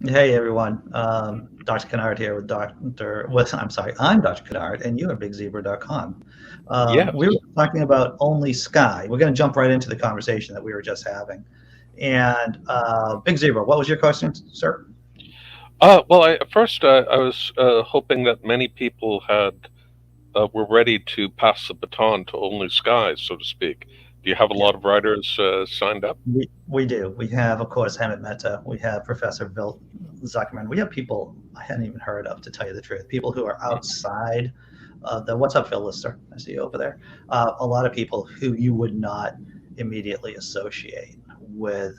Hey everyone, Dr. Kennard here with I'm sorry, I'm Dr. Kennard, and you are BigZebra.com. Yes. We were talking about Only Sky. We're going to jump right into the conversation that we were just having. And Big Zebra, what was your question, sir? At first, I was hoping that many people were ready to pass the baton to only skies, so to speak. Do you have a Yeah, lot of writers signed up? we do. We have, of course, Hemant Mehta. We have Professor Bill Zuckerman. We have people I hadn't even heard of, to tell you the truth. People who are outside the what's up, Phil Lister? I see you over there. A lot of people who you would not immediately associate with,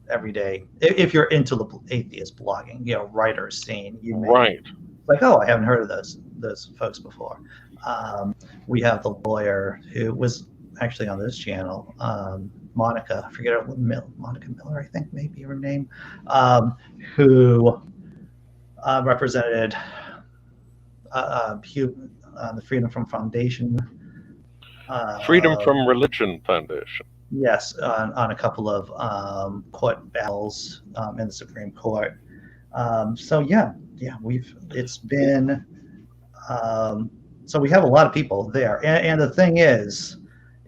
everyday. If you're into the atheist blogging, writers scene, you may Right. like, oh, I haven't heard of those folks before. Um, we have the lawyer who was actually on this channel, Monica. I forget her, Monica Miller, I think maybe her name, who represented the Freedom from Foundation. Freedom Uh, from Religion Foundation. yes, on a couple of court battles in the Supreme Court. So yeah, we've it's been so we have a lot of people there, and the thing is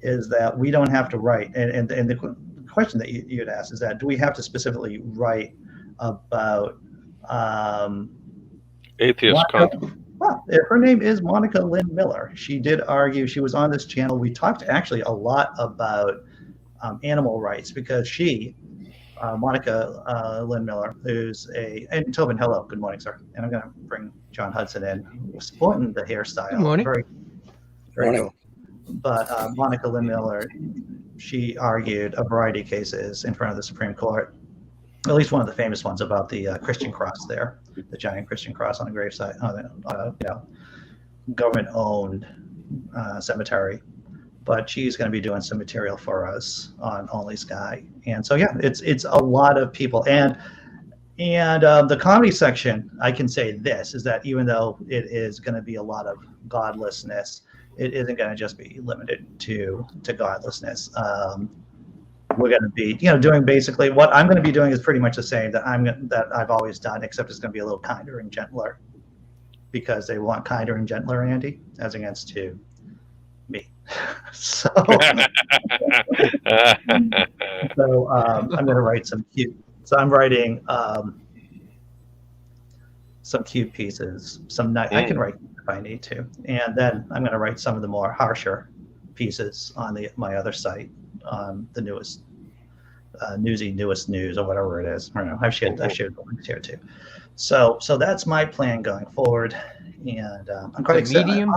that we don't have to write. And the question that you'd asked is that do we have to specifically write about um, Atheist Monica? content. Well, her name is Monica Lynn Miller. She did argue. She was on this channel. We talked actually a lot about animal rights because Monica Lynn Miller, and Tobin, hello, good morning, sir. And I'm going to bring John Hudson in, sporting the Good hairstyle, morning. very, very Morning. cool. But Monica Lynn Miller, she argued a variety of cases in front of the Supreme Court, at least one of the famous ones about the Christian cross there, the giant Christian cross on a gravesite, government-owned cemetery. But she's going to be doing some material for us on Only Sky, and so yeah, it's a lot of people, and the comedy section. I can say this is that even though it is going to be a lot of godlessness, it isn't going to just be limited to godlessness. We're going to be, doing basically what I'm going to be doing is pretty much the same that I've always done, except it's going to be a little kinder and gentler because they want kinder and gentler, Andy, as against to me. So, I'm going to write some cute. So I'm writing some cute pieces. I can write if I need to, and then I'm going to write some of the more harsher pieces on my other site, on the newest newest news or whatever it is. I don't know. I've shared the links here too. So that's my plan going forward, and I'm quite excited. Medium?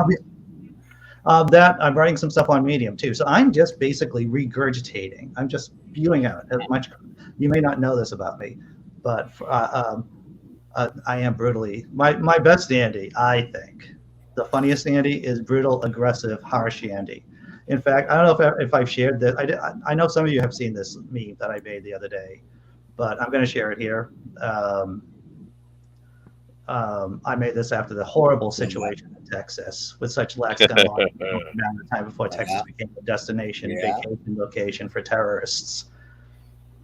That I'm writing some stuff on Medium too. So I'm just basically regurgitating. I'm just spewing out as much. You may not know this about me, but I am brutally my best Andy. I think the funniest Andy is brutal, aggressive, harsh Andy. In fact, I don't know if I've shared this. I know some of you have seen this meme that I made the other day, but I'm going to share it here. I made this after the horrible situation in Texas with such lax gun laws around the time before Texas became a destination vacation location for terrorists.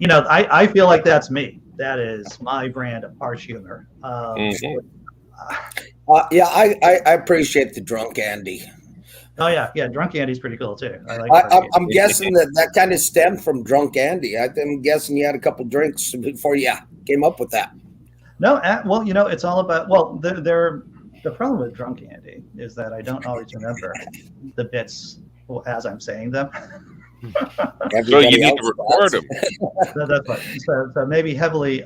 I feel like that's me. That is my brand of harsh humor. Yeah, I appreciate the drunk Andy. Oh yeah, Drunk Andy's pretty cool too. I like. I'm guessing that kind of stemmed from drunk Andy. I'm guessing you had a couple drinks before you came up with that. No, well, it's all about. Well, the problem with Drunk Andy is that I don't always remember the bits as I'm saying them. So you need to record them. That's what. So maybe heavily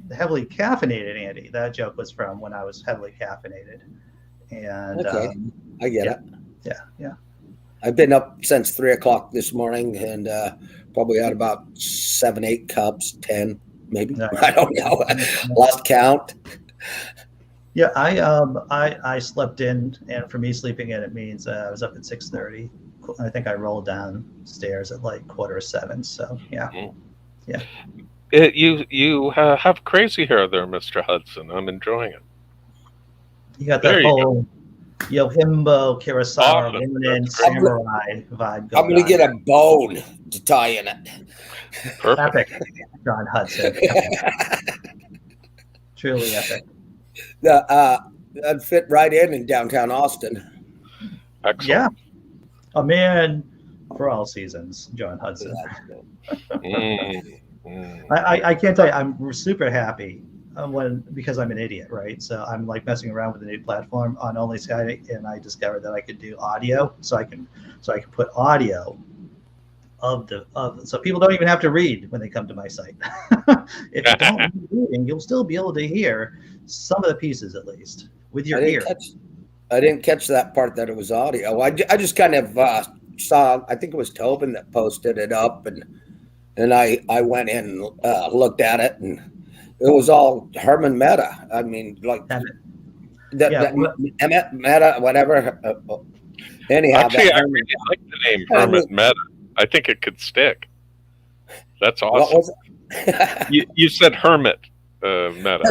caffeinated Andy. That joke was from when I was heavily caffeinated, and Okay. I get it. Yeah. I've been up since 3:00 this morning and probably had about 7, 8 cups, 10 maybe. No. I don't know. Lost count. Yeah, I slept in, and for me sleeping in, it means I was up at 6:30. I think I rolled downstairs at like 6:45. So yeah. You have crazy hair there, Mr. Hudson. I'm enjoying it. You got There that you whole Yohimbo Kurosawa Awesome. Ronin That's great. samurai vibe I'm going going to on. get a bone to tie in it. Perfect. Epic, John Hudson. Truly epic. That'd fit right in downtown Austin. Excellent. Yeah. A man for all seasons, John Hudson. I can't tell you, I'm super happy because I'm an idiot, right? So I'm like messing around with a new platform on Only Sky, and I discovered that I could do audio, so I can put audio so people don't even have to read when they come to my site. If you don't read reading, you'll still be able to hear some of the pieces at least with your ear. I didn't catch that part that it was audio. I just kind of saw. I think it was Tobin that posted it up, and I went in and looked at it, and it was all Herman Meta. I mean, like Meta, whatever. Anyhow, actually, I really like the name Hermit Meta. I think it could stick. That's awesome. What was it? you said Hermit Meta.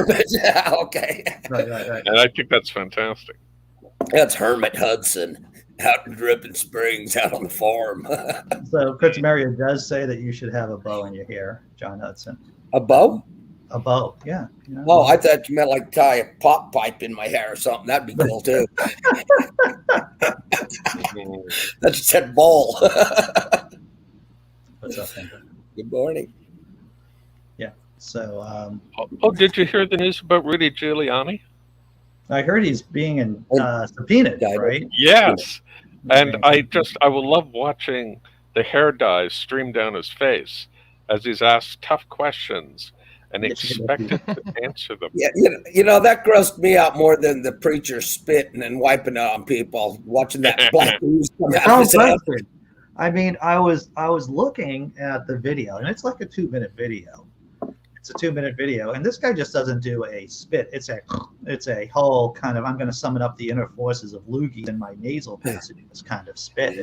Okay. Right. And I think that's fantastic. That's Hermit Hudson out in Dripping Springs, out on the farm. So Chris Maria does say that you should have a bow in your hair, John Hudson. A bow? A bow, yeah. You know? Oh, I thought you meant like tie a pop pipe in my hair or something. That'd be cool too. That just said bowl. What's up, Andrew? Good morning. Yeah. So. Did you hear the news about Rudy Giuliani? I heard he's being subpoenaed, right? Yes. And I will love watching the hair dye stream down his face as he's asked tough questions and expected to answer them. Yeah, that grossed me out more than the preacher spitting and wiping it on people. Watching that black ooze come out of his head. I mean, I was looking at the video, and it's like a 2-minute video. It's a 2-minute video, and this guy just doesn't do a spit. It's a whole kind of, I'm going to summon up the inner forces of loogies in my nasal passages kind of spit.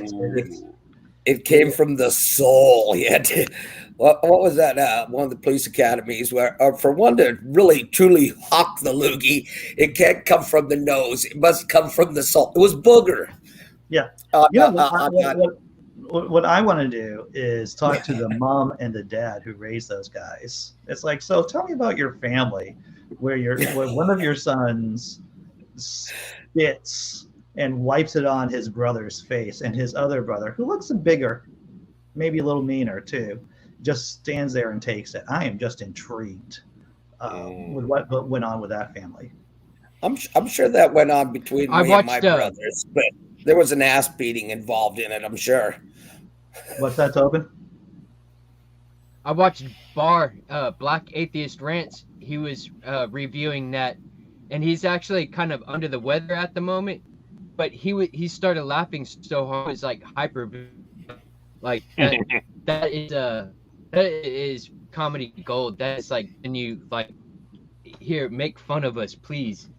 It came from the soul. What was that? One of the police academies where, for one to really truly hawk the loogie, it can't come from the nose. It must come from the soul. It was booger. Yeah. What I want to do is talk to the mom and the dad who raised those guys. It's like, so tell me about your family where one of your sons spits and wipes it on his brother's face, and his other brother, who looks bigger, maybe a little meaner too, just stands there and takes it. I am just intrigued with what went on with that family. I'm sure that went on between me and my brothers, but there was an ass beating involved in it, I'm sure. What's that, Tobin? I watched Black Atheist Rants. He was reviewing that, and he's actually kind of under the weather at the moment. But he started laughing so hard, it was like hyper, like that is comedy gold. That is like, when you like, here, make fun of us, please.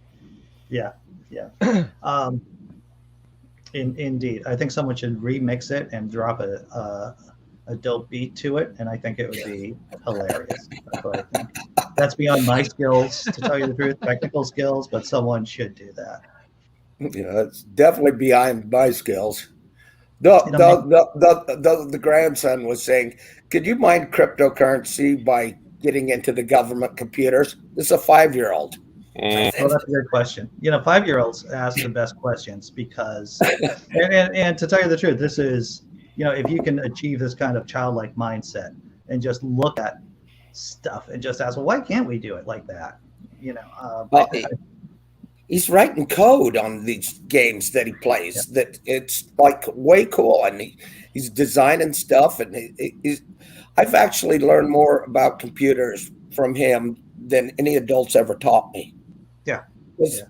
Yeah. Indeed, I think someone should remix it and drop a dope beat to it, and I think it would be hilarious. That's what I think. That's beyond my skills, to tell you the truth, technical skills, but someone should do that. It's definitely beyond my skills. The grandson was saying, "Could you mine cryptocurrency by getting into the government computers?" This is a 5-year-old. Well, that's a good question. 5-year-olds ask the best questions because, and to tell you the truth, this is, if you can achieve this kind of childlike mindset and just look at stuff and just ask, well, why can't we do it like that? He's writing code on these games that he plays. Yeah. That it's like way cool, and he's designing stuff. And I've actually learned more about computers from him than any adults ever taught me. Yeah.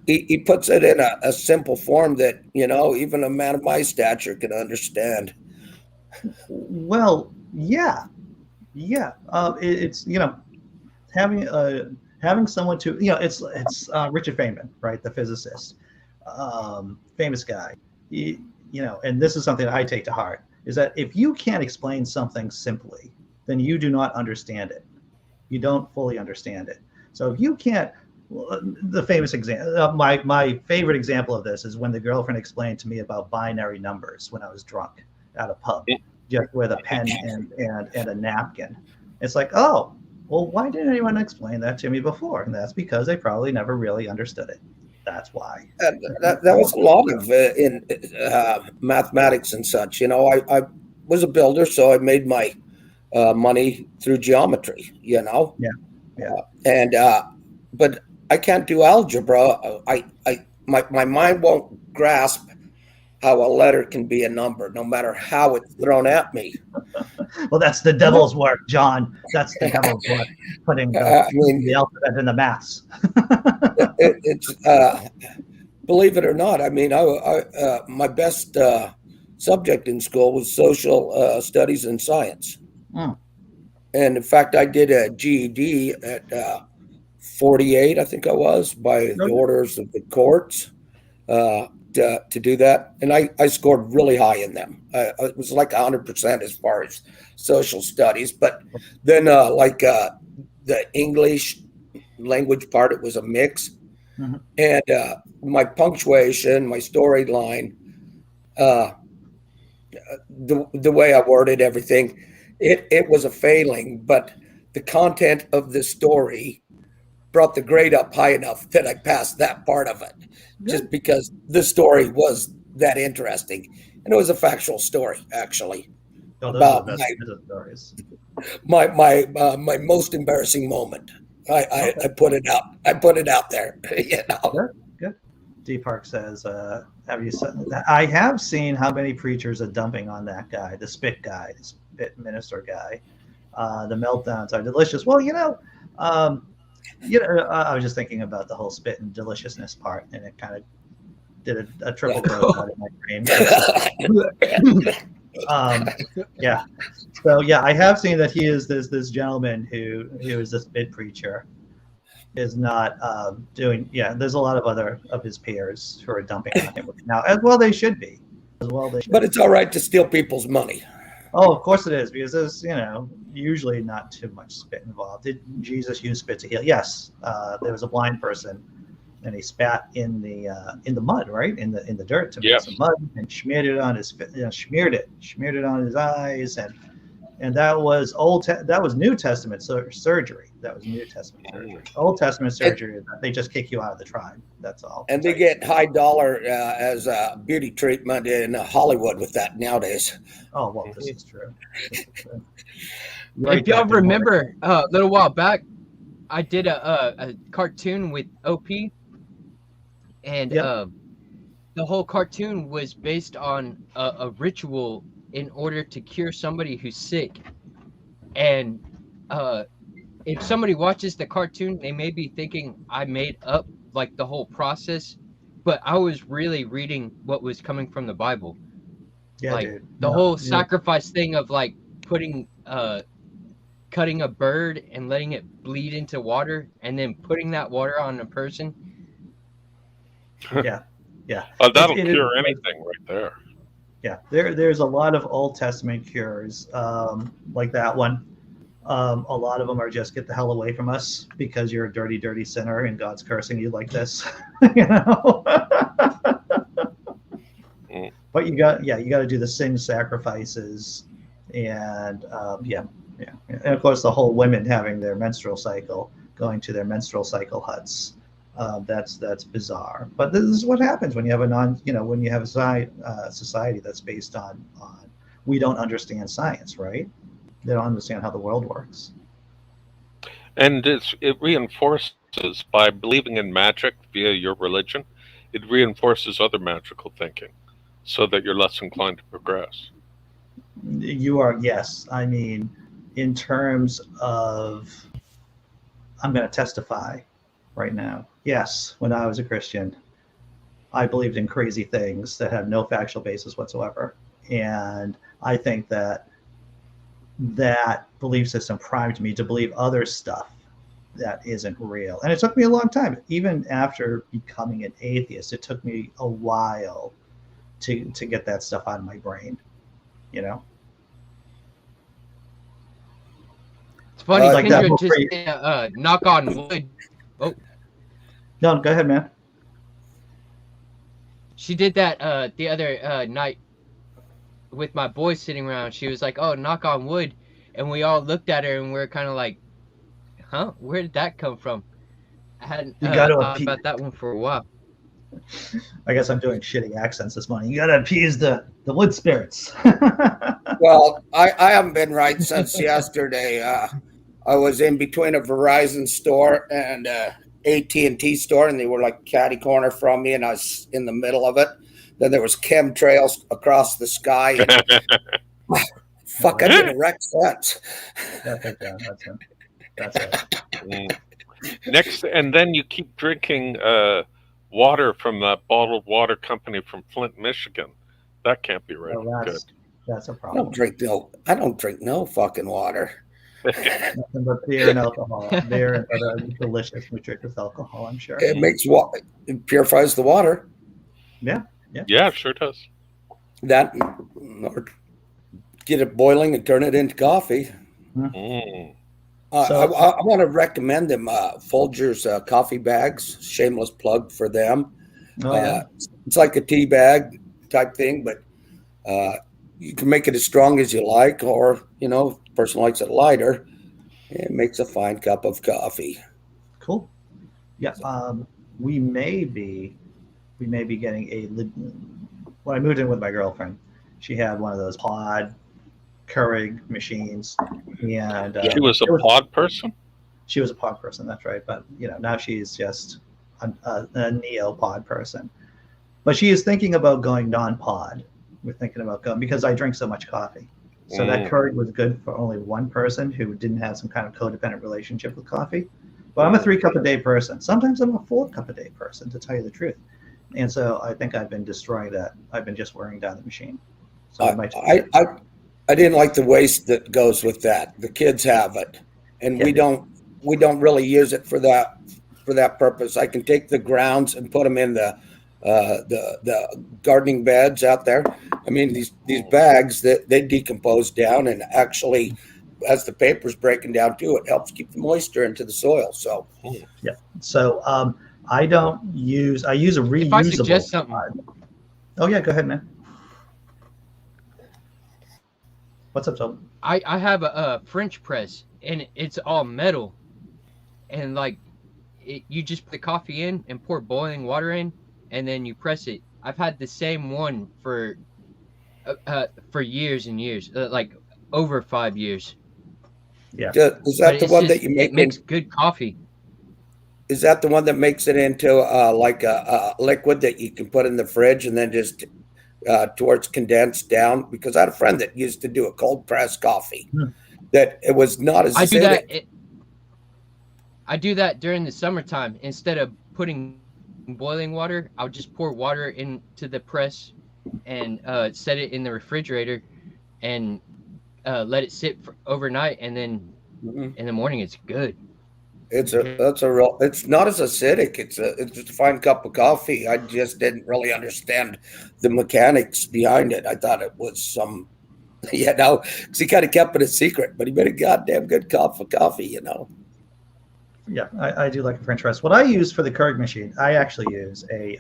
He puts it in a simple form that, even a man of my stature can understand. Well, yeah. It's, having someone to, it's Richard Feynman, right? The physicist, famous guy, and this is something I take to heart, is that if you can't explain something simply, then you do not understand it. You don't fully understand it. So if you can't, the famous example, my favorite example of this is when the girlfriend explained to me about binary numbers when I was drunk at a pub. just with a pen and a napkin. It's like, oh, well, why didn't anyone explain that to me before? And that's because they probably never really understood it. That's why. That was a lot of in mathematics and such. You know, I was a builder, so I made my money through geometry. You know, and but I can't do algebra. My mind won't grasp how a letter can be a number, no matter how it's thrown at me. Well, that's the devil's work, John. That's the devil's work, putting the alphabet in the maths. It's believe it or not. I mean, my best subject in school was social studies and science. Mm. And in fact, I did a GED at 48, I think I was, by the orders of the courts to do that. And I scored really high in them. It was like 100% as far as social studies. But then the English language part, it was a mix. Mm-hmm. And my punctuation, my storyline, the way I worded everything, it was a failing, but the content of the story brought the grade up high enough that I passed that part of it, just because the story was that interesting. And it was a factual story, actually, about my most embarrassing moment. I put it out. I put it out there. You know? Good. D Park says, "Have you said that? I have seen how many preachers are dumping on that guy, the spit guy, the spit minister guy. The meltdowns are delicious. Well, I was just thinking about the whole spit and deliciousness part, and it kind of did a triple go out of my brain. Yeah. So yeah, I have seen that he is this gentleman who is the spit preacher, is not doing. Yeah, there's a lot of other of his peers who are dumping on him now, as well they should be. But it's all right to steal people's money. Oh, of course it is, because there's usually not too much spit involved. Did Jesus use spit to heal? Yes. There was a blind person, and he spat in the mud, right, in the dirt to make some mud, and smeared it on his smeared it on his eyes, and that was New Testament surgery. That was New Testament surgery. Old Testament surgery is that they just kick you out of the tribe. That's all. And they get high dollar as a beauty treatment in Hollywood with that nowadays. Oh well, this is true. If y'all remember, a little while back, I did a cartoon with OP, and the whole cartoon was based on a ritual in order to cure somebody who's sick. And if somebody watches the cartoon, they may be thinking I made up like the whole process, but I was really reading what was coming from the Bible. Yeah, like dude. the whole sacrifice thing of like cutting a bird and letting it bleed into water and then putting that water on a person. Yeah. That'll cure anything right there. Yeah, there's a lot of Old Testament cures like that one. A lot of them are just get the hell away from us because you're a dirty, dirty sinner and God's cursing you like this. But you got to do the sin sacrifices, and and of course the whole women having their menstrual cycle, going to their menstrual cycle huts. That's bizarre, but this is what happens when you have when you have a society that's based on we don't understand science, right? They don't understand how the world works. And it reinforces, by believing in magic via your religion, it reinforces other magical thinking so that you're less inclined to progress. You are, yes. I mean, in terms of, I'm going to testify right now. Yes, when I was a Christian, I believed in crazy things that had no factual basis whatsoever. And I think that belief system primed me to believe other stuff that isn't real. And it took me a long time. Even after becoming an atheist, it took me a while to get that stuff out of my brain, It's funny, like Kendra just knock on wood. Oh. No, go ahead, man. She did that the other night. with my boys sitting around, she was like, "Oh, knock on wood," and we all looked at her and we are kind of like, "Huh? Where did that come from?" I hadn't You got to thought about that one for a while. I guess I'm doing shitty accents this morning. You got to appease the wood spirits. Well, I haven't been right since yesterday. I was in between a Verizon store and AT&T store, and they were like catty corner from me, and I was in the middle of it. Then there was chemtrails across the sky. And, fuck, I didn't wreck sense. That's it. That's it. Next, and then you keep drinking water from that bottled water company from Flint, Michigan. That can't be right. Well, Good. That's a I problem. I don't drink no fucking water. Nothing but beer and alcohol. Beer and other delicious nutritious alcohol, I'm sure. It makes it purifies the water. Yeah. Yeah, sure does. That, or get it boiling and turn it into coffee. Mm. I want to recommend them Folgers coffee bags. Shameless plug for them. Oh, yeah. It's like a tea bag type thing, but you can make it as strong as you like, or if the person likes it lighter. It makes a fine cup of coffee. Cool. Yeah. We may be getting when I moved in with my girlfriend, she had one of those pod Keurig machines, and She was a pod person. She was a pod person. That's right. But now she's just a neo pod person. But she is thinking about going non-pod. We're thinking about going because I drink so much coffee. So that Keurig was good for only one person who didn't have some kind of codependent relationship with coffee. But I'm a 3-cup-a-day person. Sometimes I'm a 4-cup-a-day person, to tell you the truth. And so I think I've been destroying that. I've been just wearing down the machine. So I didn't like the waste that goes with that. The kids have it, and we don't really use it for that purpose. I can take the grounds and put them in the gardening beds out there. I mean, these bags that they decompose down, and actually, as the paper's breaking down too, it helps keep the moisture into the soil. So yeah. So I use a reusable. If I suggest something. Oh yeah, go ahead, man. What's up, Tom? I have a French press, and it's all metal, and you just put the coffee in and pour boiling water in, and then you press it. I've had the same one for years and years, like over 5 years. Yeah. Is that the one that you make? It makes good coffee. Is that the one that makes it into like a liquid that you can put in the fridge and then just towards condensed down? Because I had a friend that used to do a cold press coffee that it was not as acidic. I do that during the summertime. Instead of putting boiling water, I'll just pour water into the press and set it in the refrigerator and let it sit for overnight, and then in the morning it's good. It's not as acidic. It's just a fine cup of coffee. I just didn't really understand the mechanics behind it. I thought it was some, because he kind of kept it a secret, but he made a goddamn good cup of coffee, Yeah, I do like a French press. What I use for the Keurig machine, I actually use a,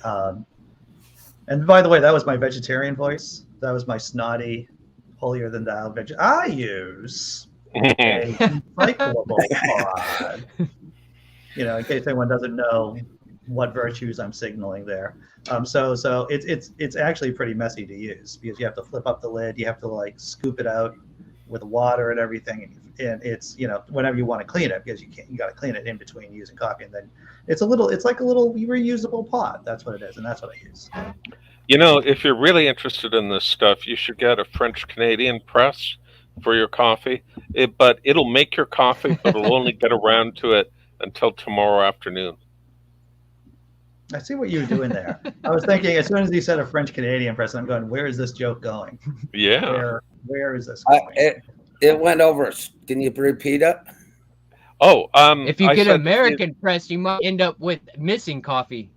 and by the way, that was my vegetarian voice. That was my snotty, holier than thou I use a recyclable pod. In case anyone doesn't know what virtues I'm signaling there. So it's actually pretty messy to use because you have to flip up the lid, you have to scoop it out with water and everything, and it's whenever you want to clean it, because you got to clean it in between using coffee, and then it's like a little reusable pot. That's what it is, and that's what I use. If you're really interested in this stuff, you should get a French Canadian press for your coffee. But it'll make your coffee, but it'll only get around to it until tomorrow afternoon. I see what you were doing there. I was thinking, as soon as you said a French Canadian press, I'm going, where is this joke going? Yeah. Where is this going? It went over. Can you repeat it? Oh, if you get an American press, you might end up with missing coffee.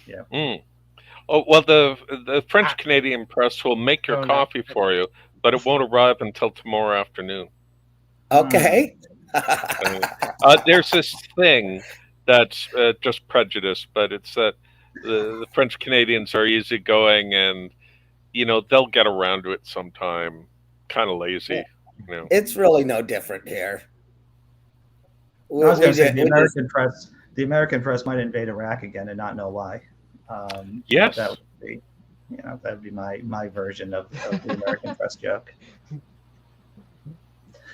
Yeah. Oh, well, the French Canadian press will make your coffee for you, but it won't arrive until tomorrow afternoon. Okay. There's this thing that's just prejudice, but it's that the French Canadians are easygoing, and they'll get around to it sometime. Kind of lazy, It's really no different here. I was going to say the We just- American press might invade Iraq again and not know why. Yes. That would be my version of the American press joke.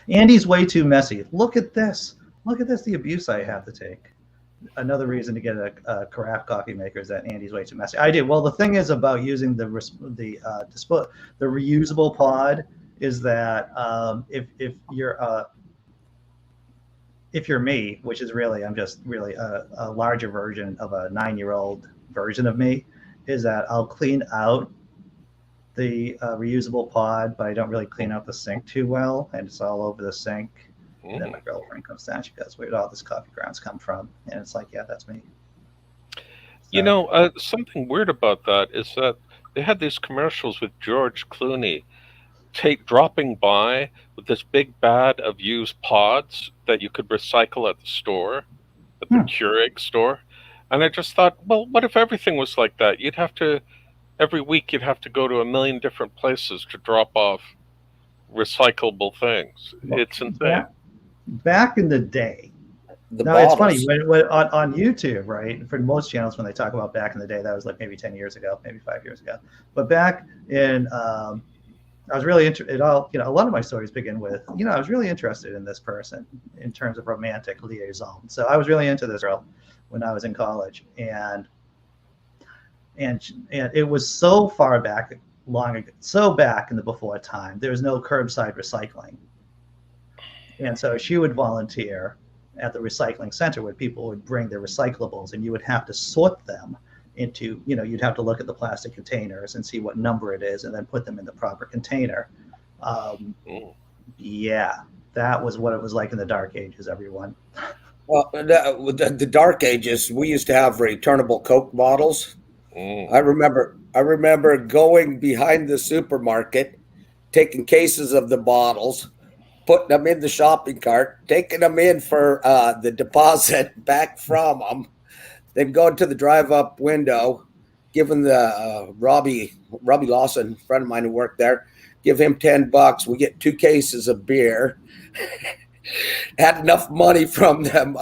Andy's way too messy. Look at this. Look at this. The abuse I have to take. Another reason to get a craft coffee maker is that Andy's way too messy. I do. Well, the thing is about using the reusable pod is that if you're me, which is really I'm just really a larger version of a 9-year-old version of me, is that I'll clean out the reusable pod, but I don't really clean out the sink too well, and it's all over the sink. And then my girlfriend comes down, she goes, "Where did all this coffee grounds come from?" And it's like, yeah, that's me. So, Something weird about that is that they had these commercials with George Clooney dropping by with this big bag of used pods that you could recycle at the store, at the Keurig store. And I just thought, well, what if everything was like that? Every week you'd have to go to a million different places to drop off recyclable things. It's insane. Back in the day, it's funny when on YouTube, right? For most channels, when they talk about back in the day, that was like maybe 10 years ago, maybe 5 years ago. But back in, I was really interested. A lot of my stories begin with, I was really interested in this person in terms of romantic liaison. So I was really into this girl when I was in college, and it was so far back, long ago, so back in the before time. There was no curbside recycling. And so she would volunteer at the recycling center where people would bring their recyclables, and you would have to sort them into, you'd have to look at the plastic containers and see what number it is and then put them in the proper container. Yeah, that was what it was like in the dark ages, everyone. Well, the dark ages, we used to have returnable Coke bottles. I remember going behind the supermarket, taking cases of the bottles, putting them in the shopping cart, taking them in for the deposit back from them, then going to the drive-up window, giving the Robbie Lawson, friend of mine who worked there, give him $10. We get 2 cases of beer. Had enough money from them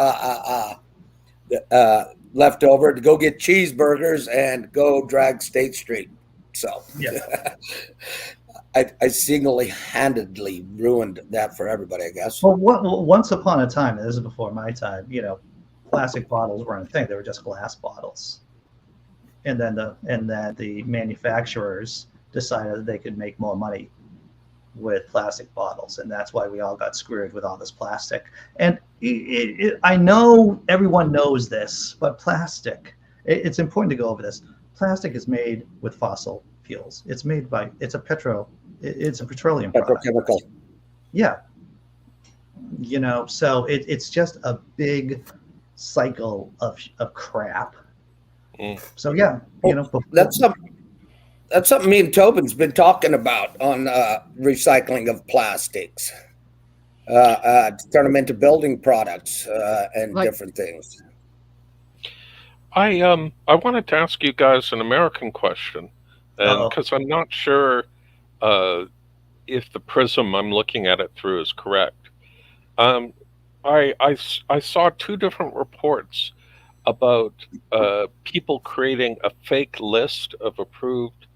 left over to go get cheeseburgers and go drag State Street. So yeah. I single-handedly ruined that for everybody, I guess. Well, once upon a time, and this is before my time, plastic bottles weren't a thing. They were just glass bottles. And then the manufacturers decided that they could make more money with plastic bottles, and that's why we all got screwed with all this plastic. And I know everyone knows this, but plastic, it's important to go over this. Plastic is made with fossil fuels. It's a petroleum product. Petrochemical. Yeah. So it's just a big cycle of crap. So yeah, that's something me and Tobin's been talking about on recycling of plastics, to turn them into building products and different things. I wanted to ask you guys an American question, and because I'm not sure if the prism I'm looking at it through is correct. I saw 2 different reports about people creating a fake list of approved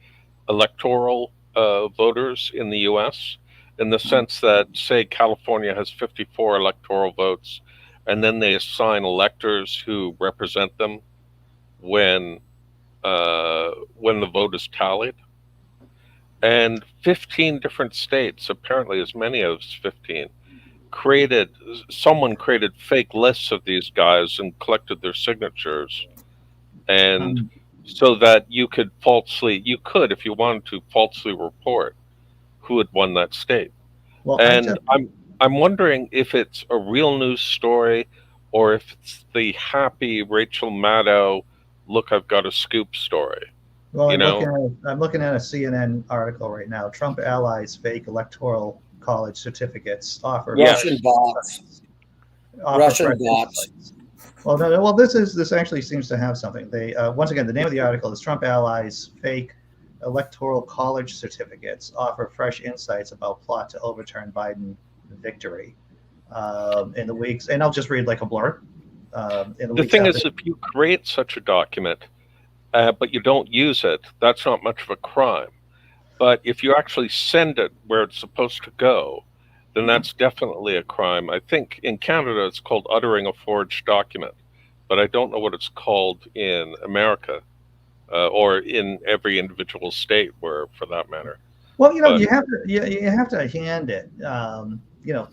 electoral voters in the U.S., in the sense that, say, California has 54 electoral votes, and then they assign electors who represent them when the vote is tallied. And 15 different states, apparently as many as 15, someone created fake lists of these guys and collected their signatures, and so that you could, if you wanted to, falsely report who had won that state. Well, and I'm wondering if it's a real news story or if it's the happy Rachel Maddow, look, I've got a scoop story. Well, I'm looking at a CNN article right now. Trump allies fake electoral college certificates offer Russian bots. Well, this actually seems to have something. They once again, the name of the article is Trump allies fake electoral college certificates offer fresh insights about plot to overturn Biden victory in the weeks. And I'll just read like a blurb. In the The weeks thing after. is, if you create such a document, but you don't use it, that's not much of a crime. But if you actually send it where it's supposed to go, then that's definitely a crime. I think in Canada it's called uttering a forged document, but I don't know what it's called in America or in every individual state, where, for that matter. Well, you know, But you have to hand it. You know,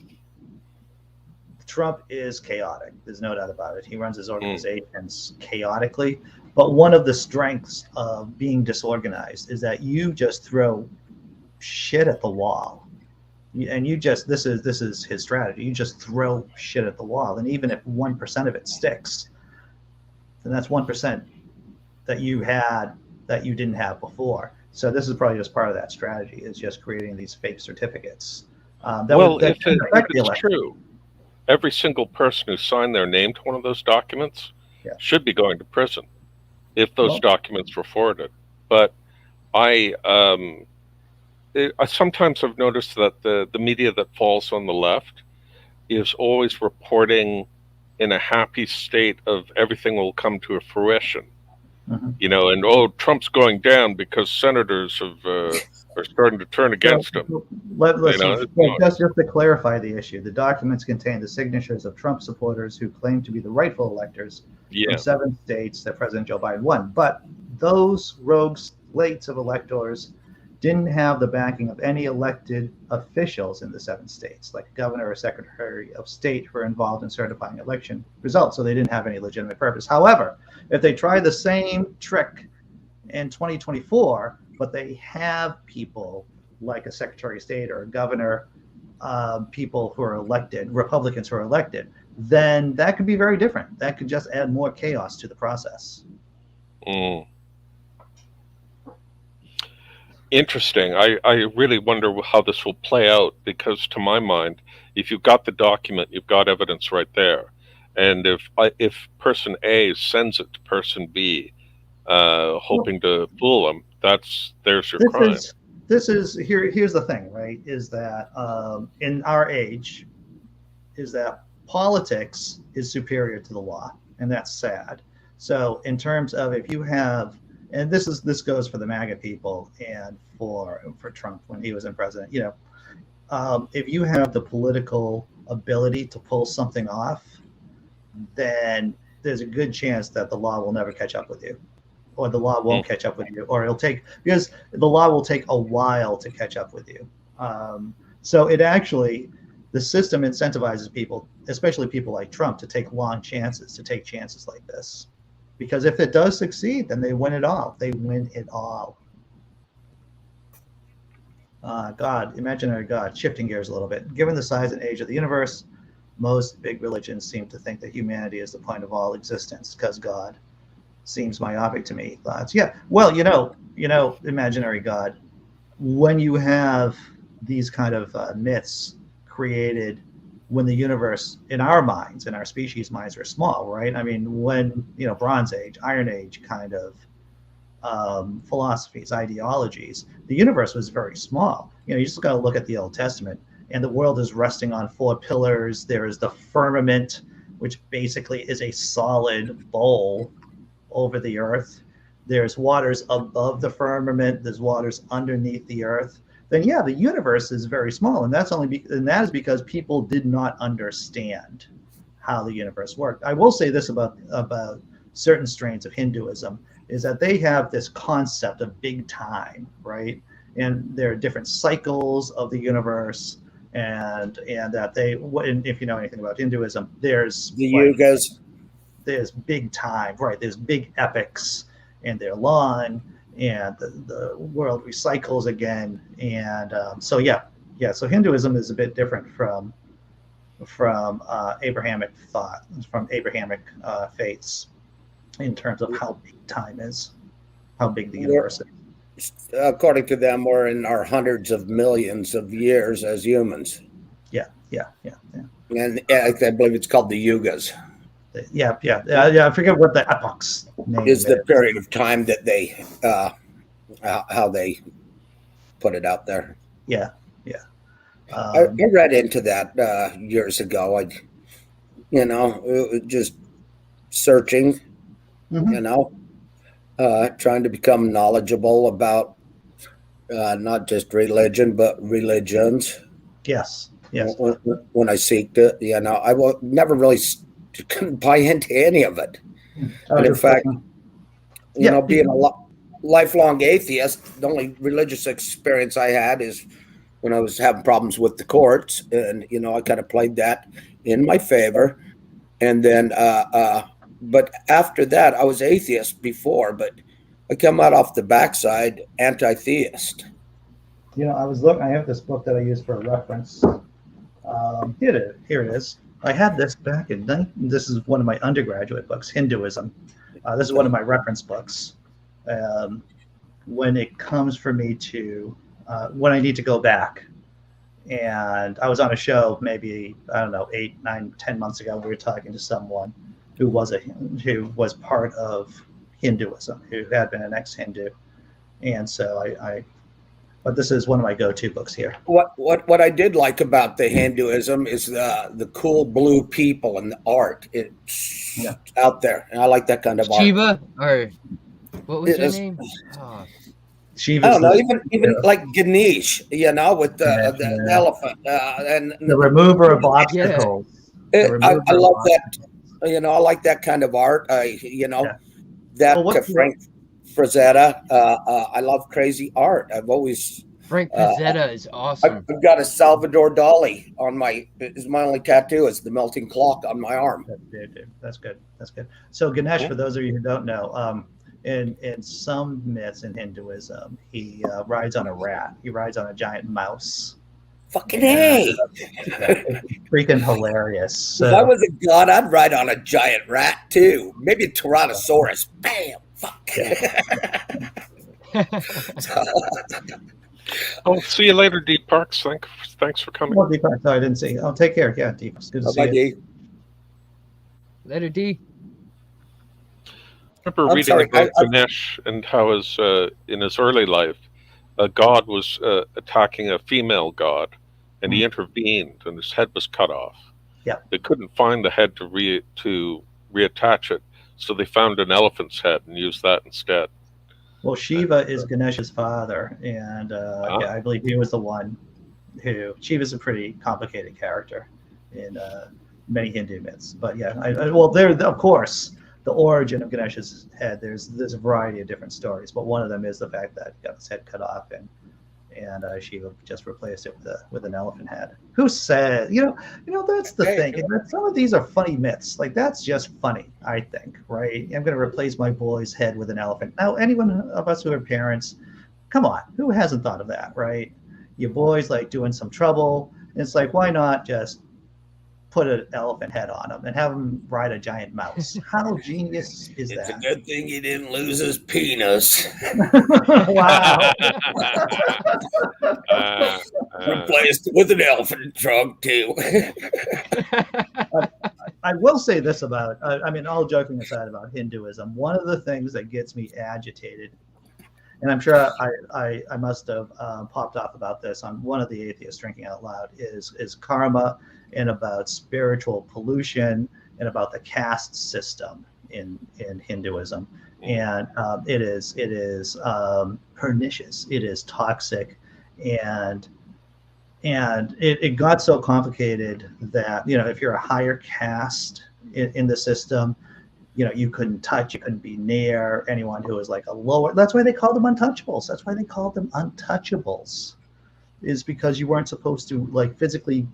Trump is chaotic. There's no doubt about it. He runs his organizations chaotically. But one of the strengths of being disorganized is that you just throw shit at the wall, and you just this is his strategy. You just throw shit at the wall, and even if 1% of it sticks, then that's 1% that you had that you didn't have before. So this is probably just part of that strategy, is just creating these fake certificates. if it's true, every single person who signed their name to one of those documents should be going to prison if those documents were forwarded. But I sometimes have noticed that the media that falls on the left is always reporting in a happy state of everything will come to a fruition. You know, and Trump's going down because senators are starting to turn against him. Just to clarify the issue, the documents contain the signatures of Trump supporters who claim to be the rightful electors from 7 states that President Joe Biden won. But those rogue slates of electors didn't have the backing of any elected officials in the 7 states, like governor or secretary of state, who are involved in certifying election results. So they didn't have any legitimate purpose. However, if they try the same trick in 2024, but they have people like a secretary of state or a governor, people who are elected, Republicans who are elected, then that could be very different. That could just add more chaos to the process. Interesting. I really wonder how this will play out, because to my mind, if you've got the document, you've got evidence right there. And if person A sends it to person B, hoping to fool them, there's your crime. Here's the thing, right? Is that in our age, is that politics is superior to the law, and that's sad. So in terms of, if you have, and this goes for the MAGA people and for Trump when he was in president, you know, if you have the political ability to pull something off, then there's a good chance that the law will never catch up with you, or the law won't catch up with you, or because the law will take a while to catch up with you. So the system incentivizes people, especially people like Trump, to take chances like this. Because if it does succeed, then they win it all. God, imaginary God, shifting gears a little bit. Given the size and age of the universe, most big religions seem to think that humanity is the point of all existence, because God seems myopic to me. Thoughts? Yeah. Well, you know, imaginary God, when you have these kind of myths created when the universe, in our minds, in our species' minds, are small, right? I mean, when, you know, Bronze Age, Iron Age kind of philosophies, ideologies, the universe was very small. You know, you just got to look at the Old Testament, and the world is resting on 4 pillars. There is the firmament, which basically is a solid bowl over the earth. There's waters above the firmament. There's waters underneath the earth. Then yeah, the universe is very small, and that is because people did not understand how the universe worked. I will say this about certain strains of Hinduism, is that they have this concept of big time, right? And there are different cycles of the universe, and that if you know anything about Hinduism, there's the yugas. There's big time, right? There's big epics, and they're long, and the world recycles again, and so Hinduism is a bit different from Abrahamic thought, from Abrahamic faiths, in terms of how big time is, how big the universe is. According to them, we're in our hundreds of millions of years as humans. Yeah. And I believe it's called the yugas. Yeah. I forget what the epochs name is the period of time that they how they put it out there. Yeah. I read into that years ago. Just searching, Mhm. trying to become knowledgeable about not just religion but religions. Yes. Yes. When I seeked it, never really couldn't buy into any of it. I And was in fact, reflecting. Yeah. being a lifelong atheist, the only religious experience I had is when I was having problems with the courts, and I kind of played that in my favor. And then, but after that, I was atheist before, but I come out off the backside anti-theist. I was looking. I have this book that I use for a reference. Here it is. I had this back in. This is one of my undergraduate books, Hinduism. This is one of my reference books. When it comes for me to when I need to go back, and I was on a show maybe, I don't know, 8, 9, 10 months ago. We were talking to someone who was part of Hinduism, who had been an ex-Hindu, and so but this is one of my go-to books here. What I did like about the Hinduism is the cool blue people and the art. It's out there, and I like that kind of Shiva, or what was her name? Oh. Shiva. I don't know, even like Ganesha, with the elephant and the remover of obstacles. I love that. I like that kind of art. Frank Frazetta. I love crazy art. I've always Frank Frazetta is awesome. I've got a Salvador Dali on my only tattoo is the melting clock on my arm. That's good. So Ganesh, for those of you who don't know, in some myths in Hinduism, he rides on a rat. He rides on a giant mouse. Fucking A. Freaking hilarious. So, if I was a god, I'd ride on a giant rat too. Maybe a Tyrannosaurus. Bam. Fuck. I'll see you later, Deep Parks. Thanks for coming. Well, Deep Parks, I didn't see. Oh, take care. Yeah, Deep. It's good to see you. Later, D. I remember reading about Ganesh and how in his early life, a god was attacking a female god, and he intervened, and his head was cut off. Yeah. They couldn't find the head to reattach it, so they found an elephant's head and used that instead. Well, Shiva is Ganesha's father, and I believe he was the one who. Shiva's a pretty complicated character in many Hindu myths, but yeah, there, of course, the origin of Ganesha's head. There's a variety of different stories, but one of them is the fact that he got his head cut off, and Shiva just replaced it with an elephant head. Who said? That's the thing. Some of these are funny myths. Like, that's just funny, I think. Right? I'm going to replace my boy's head with an elephant. Now, anyone of us who are parents, come on, who hasn't thought of that? Right? Your boy's like doing some trouble. And it's like, why not just put an elephant head on him and have him ride a giant mouse? How genius is that? It's a good thing he didn't lose his penis. Wow. Replaced with an elephant trunk too. I will say this about, all joking aside about Hinduism, one of the things that gets me agitated, and I'm sure I must have popped off about this on one of the Atheists Drinking Out Loud, is karma, and about spiritual pollution, and about the caste system in Hinduism. And it is pernicious. It is toxic, and it got so complicated that if you're a higher caste in the system, you couldn't be near anyone who was like a lower. That's why they called them untouchables. Is because you weren't supposed to like physically,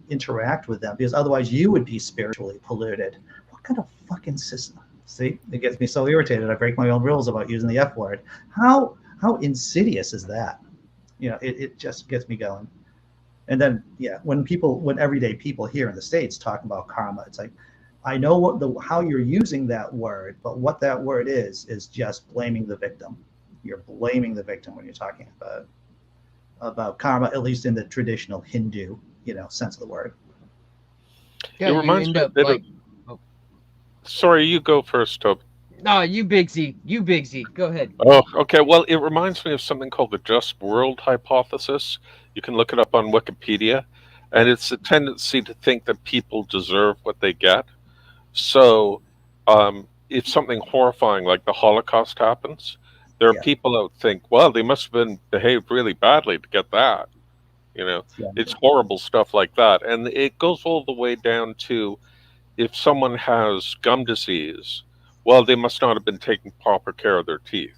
interact with them, because otherwise you would be spiritually polluted. What kind of fucking system? See, it gets me so irritated. I break my own rules about using the F word. How insidious is that? It just gets me going. And then, when everyday people here in the States talk about karma, it's like, I know how you're using that word, but what that word is just blaming the victim. You're blaming the victim when you're talking about karma, at least in the traditional Hindu, sense of the word. Yeah, it reminds me a bit of. Sorry, you go first, Toby. No, you Big Z. You Big Z. Go ahead. Oh, okay. Well, it reminds me of something called the just world hypothesis. You can look it up on Wikipedia. And it's a tendency to think that people deserve what they get. So, if something horrifying like the Holocaust happens, there are Yeah. people that think, well, they must have been behaved really badly to get that. You know, Yeah. it's horrible stuff like that. And it goes all the way down to if someone has gum disease, well, they must not have been taking proper care of their teeth.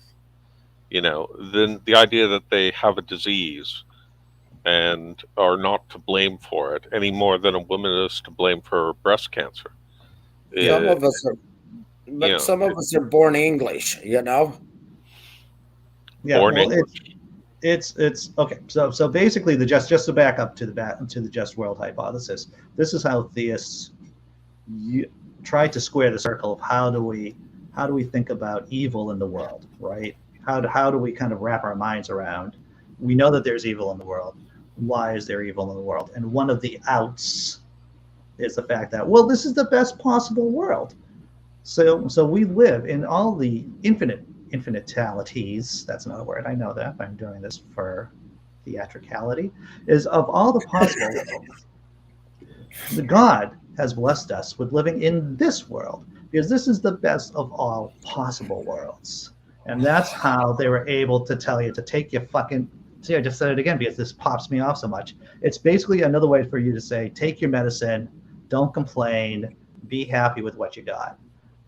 You know, then the idea that they have a disease and are not to blame for it any more than a woman is to blame for breast cancer. Some Uh, of us are, you but know, some of us are born English, you know. Yeah. born Well, English. it's okay. So basically, the just to back up to the just world hypothesis. This is how theists try to square the circle of how do we think about evil in the world, right? How do we kind of wrap our minds around? We know that there's evil in the world. Why is there evil in the world? And one of the outs is the fact that, well, this is the best possible world. So we live in all the infinitalities. That's not a word. I know that. I'm doing this for theatricality. Is of all the possible worlds, the God has blessed us with living in this world because this is the best of all possible worlds. And that's how they were able to tell you to take your fucking. See, I just said it again because this pops me off so much. It's basically another way for you to say, take your medicine, don't complain, be happy with what you got.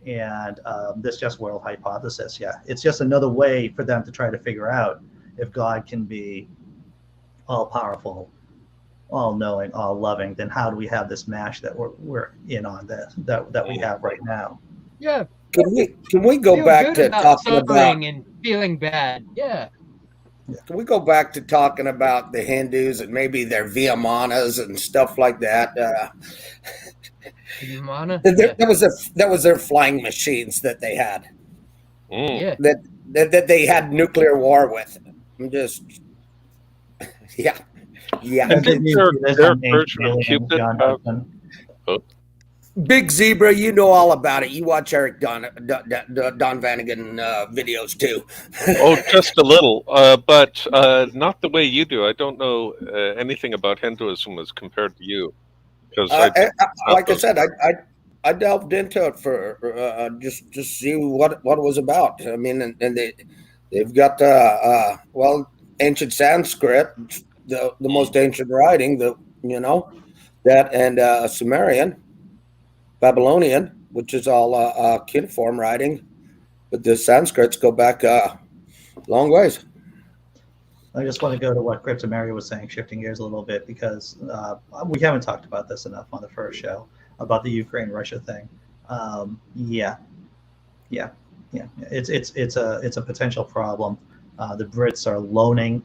And this just world hypothesis, yeah, it's just another way for them to try to figure out if God can be all powerful, all knowing, all loving. Then how do we have this mash that we're in on that we have right now? Yeah. Can we go Feel back good to about talking about? suffering and feeling bad. Yeah. Can we go back to talking about the Hindus and maybe their Vimanas and stuff like that? Mana. There, Yeah. that was their flying machines that they had Mm. Yeah. that they had nuclear war with. I'm just yeah. And didn't their version of alien, Cupid John have? Hudson? Oh, Big Zebra, you know all about it. You watch Eric Don Vanagan videos too. oh, just a little, but not the way you do. I don't know anything about Hinduism as compared to you, because I don't have Like I those. said, I delved into it for just to see what it was about. I mean, and they've got well, ancient Sanskrit, the most ancient writing, that, and Sumerian, Babylonian, which is all cuneiform writing, but the Sanskrits go back long ways. I just want to go to what Cryptomaria was saying, shifting gears a little bit, because we haven't talked about this enough on the first show about the Ukraine-Russia thing. Yeah. It's a potential problem. The Brits are loaning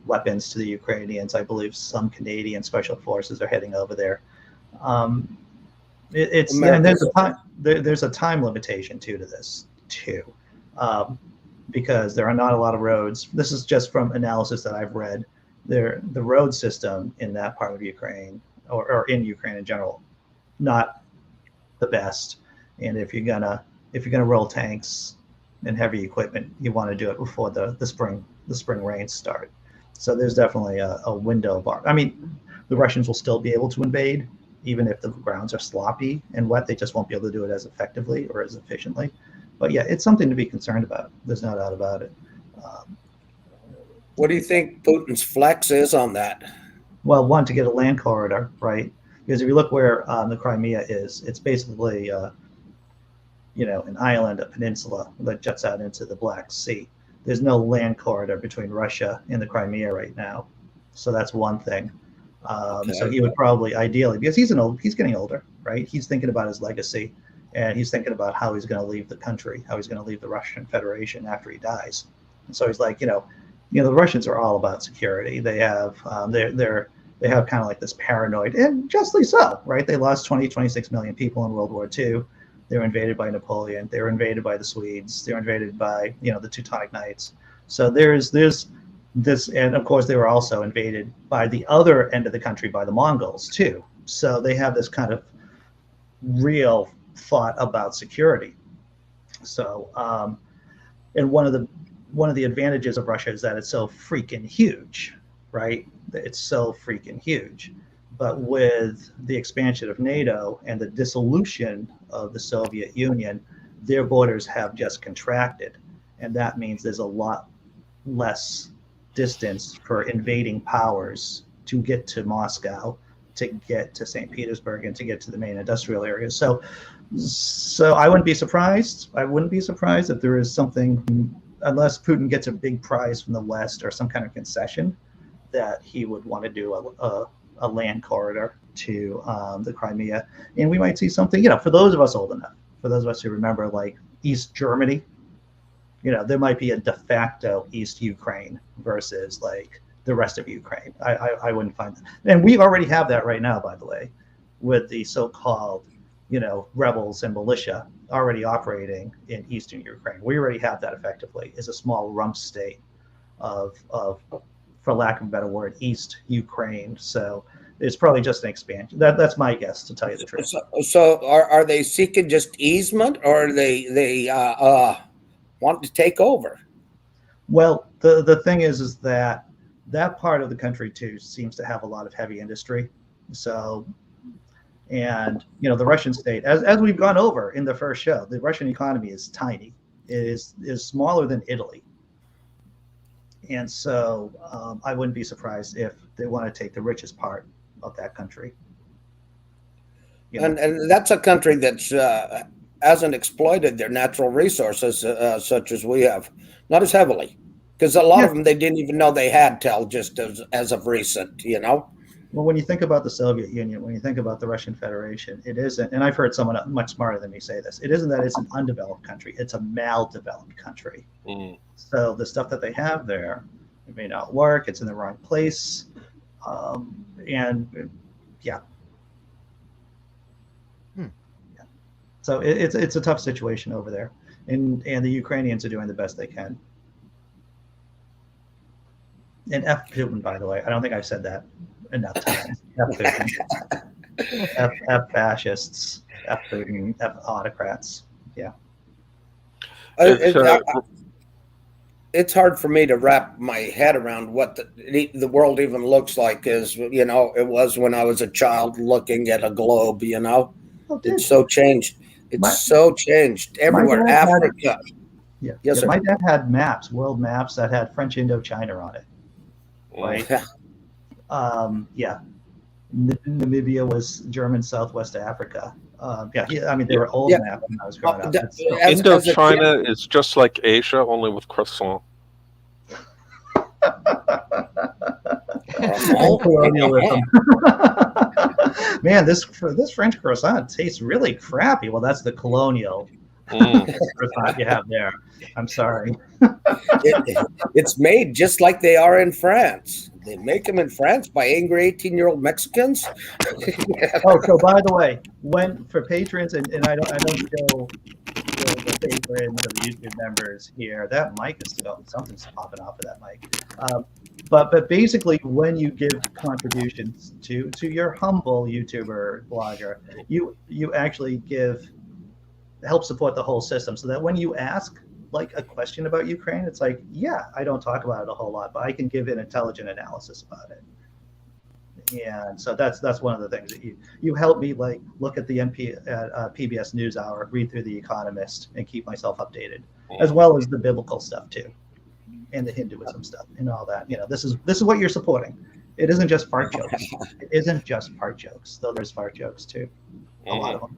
weapons to the Ukrainians. I believe some Canadian special forces are heading over there. And there's a time limitation to this too. Because there are not a lot of roads. This is just from analysis that I've read. The road system in that part of Ukraine, or in Ukraine in general, not the best. And if you're gonna roll tanks and heavy equipment, you want to do it before the spring rains start. So there's definitely a window of I mean, the Russians will still be able to invade, even if the grounds are sloppy and wet. They just won't be able to do it as effectively or as efficiently. But yeah, it's something to be concerned about. There's no doubt about it. What do you think Putin's flex is on that? Well, one, to get a land corridor, right? Because if you look where the Crimea is, it's basically an island, a peninsula that juts out into the Black Sea. There's no land corridor between Russia and the Crimea right now, so that's one thing. Okay. So he would probably, ideally, because he's getting older, right? He's thinking about his legacy, and he's thinking about how he's going to leave the country, how he's going to leave the Russian Federation after he dies. And so he's like, the Russians are all about security. They have they have kind of like this paranoid, and justly so, right? They lost 26 million people in World War II. They were invaded by Napoleon. They were invaded by the Swedes. They were invaded by the Teutonic Knights. So there's this, and of course they were also invaded by the other end of the country by the Mongols too. So they have this kind of real thought about security. So, and one of the advantages of Russia is that it's so freaking huge, right? It's so freaking huge. But with the expansion of NATO and the dissolution of the Soviet Union, their borders have just contracted. And that means there's a lot less distance for invading powers to get to Moscow, to get to St. Petersburg, and to get to the main industrial areas. So I wouldn't be surprised. I wouldn't be surprised if there is something, unless Putin gets a big prize from the West or some kind of concession, that he would want to do a land corridor to the Crimea. And we might see something, for those of us old enough, for those of us who remember like East Germany, there might be a de facto East Ukraine versus like the rest of Ukraine. I wouldn't find that. And we already have that right now, by the way, with the so-called, rebels and militia already operating in Eastern Ukraine. We already have that effectively as a small rump state of for lack of a better word, East Ukraine. So it's probably just an expansion. That's my guess, to tell you the truth. So are they seeking just easement, or are they want to take over? Well, the thing is that part of the country too seems to have a lot of heavy industry. So, and the Russian state, as we've gone over in the first show, the Russian economy is tiny. It is smaller than Italy. And so I wouldn't be surprised if they want to take the richest part of that country. And that's a country that's hasn't exploited their natural resources such as we have, not as heavily, because a lot of them they didn't even know they had till just as of recent. Well, when you think about the Soviet Union, when you think about the Russian Federation, it isn't, and I've heard someone much smarter than me say this, it isn't that it's an undeveloped country, it's a maldeveloped country. So the stuff that they have there, it may not work, it's in the wrong place, and yeah. So it's a tough situation over there, and the Ukrainians are doing the best they can. And F Putin, by the way, I don't think I've said that enough times. F Putin, F fascists, F Putin, F autocrats. Yeah. It's hard for me to wrap my head around what the world even looks like as it was when I was a child looking at a globe. It's so changed. It's so changed everywhere. Africa. Yes, sir. My dad had maps, world maps that had French Indochina on it. Right. Namibia was German Southwest Africa. They were old maps when I was growing up. Indochina is just like Asia, only with croissant. Colonialism. Man, this French croissant tastes really crappy. Well, that's the colonial croissant you have there. I'm sorry. It's made just like they are in France. They make them in France by angry 18-year-old Mexicans. So by the way, for patrons, and I don't show the patrons or the YouTube members here, that mic is still, something's popping off of that mic. But basically, when you give contributions to your humble YouTuber blogger, you actually help support the whole system, so that when you ask like a question about Ukraine, it's like, I don't talk about it a whole lot, but I can give an intelligent analysis about it. And so that's one of the things that you help me like look at the PBS NewsHour, read through The Economist, and keep myself updated, as well as the biblical stuff too, and the Hinduism stuff and all that. This is what you're supporting. It isn't just fart jokes. It isn't just fart jokes, though there's fart jokes too, a lot of them.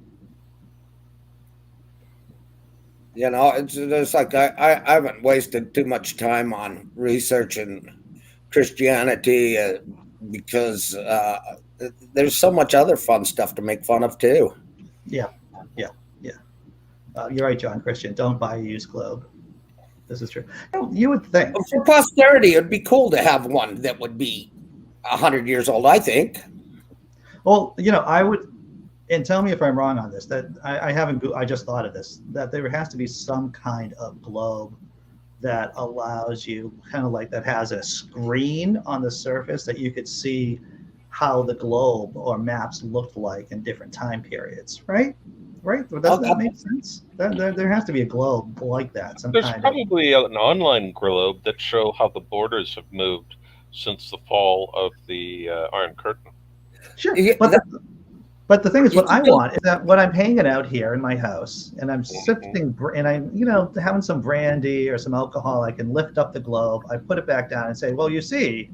It's like I haven't wasted too much time on researching Christianity because there's so much other fun stuff to make fun of too. Yeah. You're right, John Christian. Don't buy a used globe. This is true. You would think for posterity, it'd be cool to have one that would be 100 years old. I think. Well, I would. And tell me if I'm wrong on this, that I just thought of this, that there has to be some kind of globe that allows you, kind of like that has a screen on the surface that you could see how the globe or maps looked like in different time periods, right? right? Doesn't that make sense? There has to be a globe like that. There's probably an online globe that show how the borders have moved since the fall of the Iron Curtain. Sure, but the thing is, what I want is that when I'm hanging out here in my house and I'm sipping and I'm having some brandy or some alcohol, I can lift up the globe, I put it back down and say, well, you see,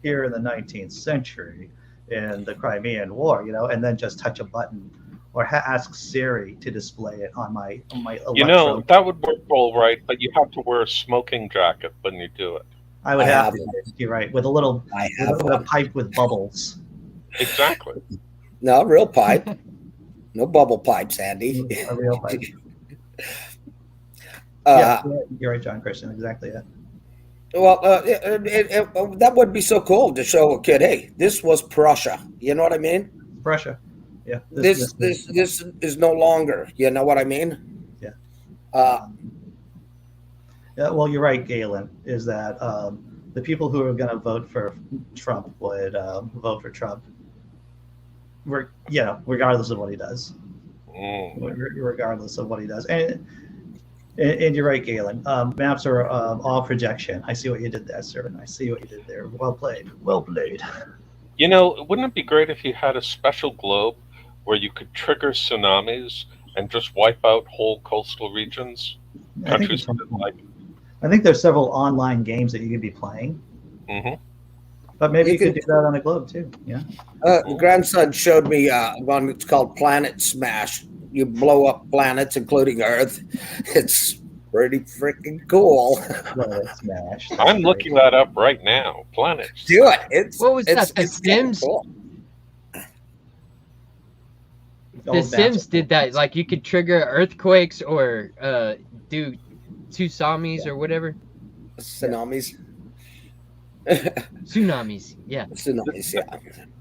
here in the 19th century in the Crimean War, and then just touch a button or ask Siri to display it on my electro. That would work all right, but you have to wear a smoking jacket when you do it. I would have to. You're right, with a pipe with bubbles. Exactly. No, real pipe. No bubble pipes, Andy. A real pipe. Yeah, you're right, John Christian. Exactly it. Well, that would be so cool to show a kid, hey, this was Prussia. You know what I mean? Prussia. Yeah. This is no longer. You know what I mean? Yeah. Yeah. Well, you're right, Galen. Is that the people who are going to vote for Trump would vote for Trump, regardless of what he does. Regardless of what he does, and you're right, Galen. Maps are all projection. I see what you did there, sir. I see what you did there. Well played. Well played. Wouldn't it be great if you had a special globe where you could trigger tsunamis and just wipe out whole coastal regions? I think there's several online games that you could be playing. Mm-hmm. But maybe you could do that on a globe too. Yeah. Grandson showed me one. It's called Planet Smash. You blow up planets, including Earth. It's pretty freaking cool. Planet Smash. I'm looking that up right now. Planet. Do it. What was that? The Sims. Cool. The Sims did that. Like you could trigger earthquakes or do tsunamis or whatever. Tsunamis. Tsunamis, yeah. Tsunamis, yeah.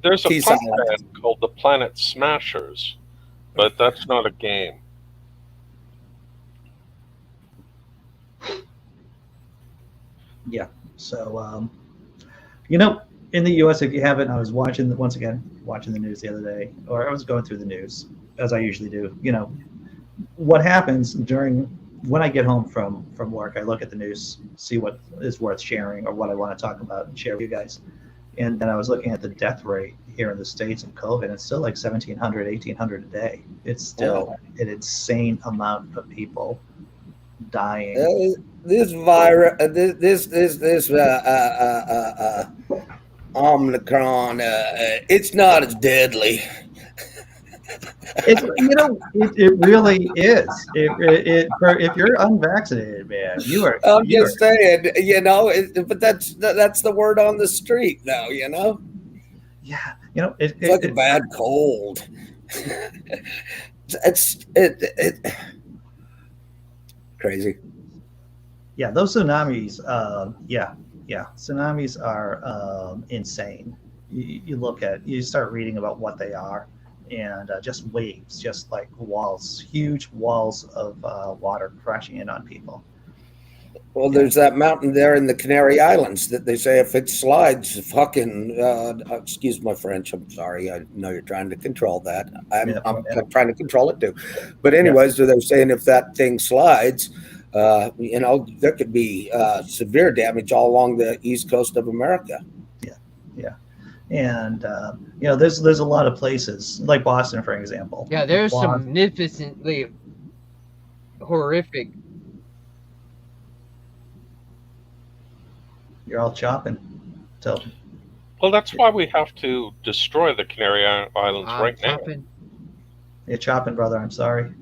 There's a podcast called the Planet Smashers, but that's not a game. Yeah. So, in the U.S., if you haven't, I was watching the news the other day, or I was going through the news as I usually do. What happens when I get home from work, I look at the news, see what is worth sharing or what I want to talk about and share with you guys. And then I was looking at the death rate here in the States of COVID. It's still like 1,700, 1,800 a day. It's still an insane amount of people dying. This virus, this Omicron, it's not as deadly. It really is. If you're unvaccinated, man, you are. I'm just saying, but that's the word on the street now, Yeah, it's like a bad cold. It's crazy. Yeah, those tsunamis. Tsunamis are insane. You start reading about what they are. And just waves, just like walls, huge walls of water crashing in on people. Well, there's that mountain there in the Canary Islands that they say if it slides, excuse my French, I'm sorry. I know you're trying to control that. I'm trying to control it too. But anyways, they're saying if that thing slides, there could be severe damage all along the east coast of America. Yeah. And there's a lot of places like Boston, for example. Yeah, there's some magnificently horrific. You're all chopping. So. Well, that's why we have to destroy the Canary Islands right now. You're chopping, brother. I'm sorry.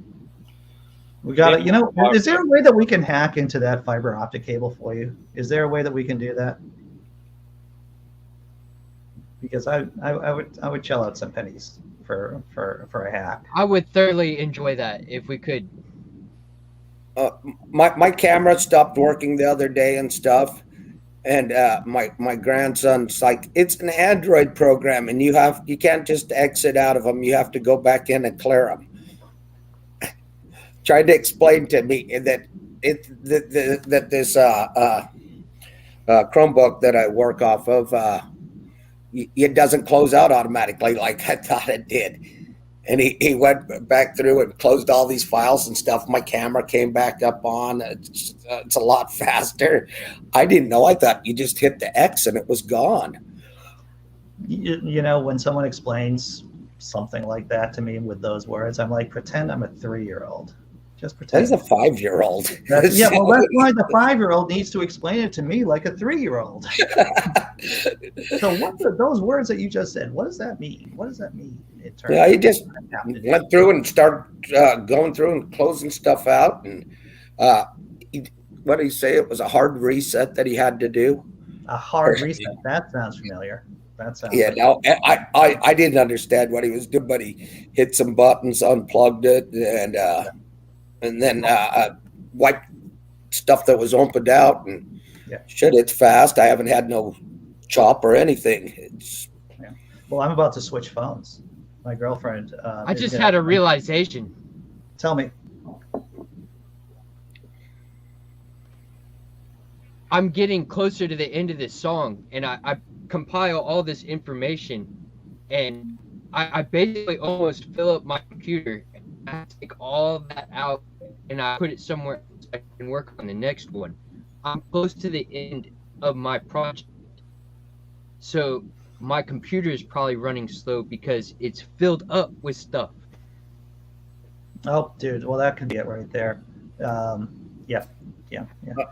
We got to. Is there a way that we can hack into that fiber optic cable for you? Is there a way that we can do that? Because I would shell out some pennies for a hack. I would thoroughly enjoy that if we could. My camera stopped working the other day and stuff, and my grandson's like, it's an Android program, and you can't just exit out of them. You have to go back in and clear them. Tried to explain to me that this Chromebook that I work off of. It doesn't close out automatically like I thought it did. And he went back through and closed all these files and stuff. My camera came back up on. It's a lot faster. I didn't know. I thought you just hit the X and it was gone. You know, when someone explains something like that to me with those words, I'm like, pretend I'm a 3-year-old. Just pretend. That's a 5-year-old. Yeah, well, that's why the 5-year-old needs to explain it to me like a 3-year-old. So what those words that you just said, what does that mean? What does that mean? Yeah, he just went through and started going through and closing stuff out. And what did he say? It was a hard reset that he had to do. A hard reset. That sounds familiar. That sounds. Yeah, no, I didn't understand what he was doing, but he hit some buttons, unplugged it, and then wiped stuff that was opened out. And shit, it's fast. I haven't had no chop or anything. Well, I'm about to switch phones. My girlfriend. I just had a realization. Tell me. I'm getting closer to the end of this song, and I compile all this information, and I basically almost fill up my computer, and I take all that out, and I put it somewhere so I can work on the next one. I'm close to the end of my project, so my computer is probably running slow because it's filled up with stuff. Oh, dude. Well, that could be it right there. Yeah.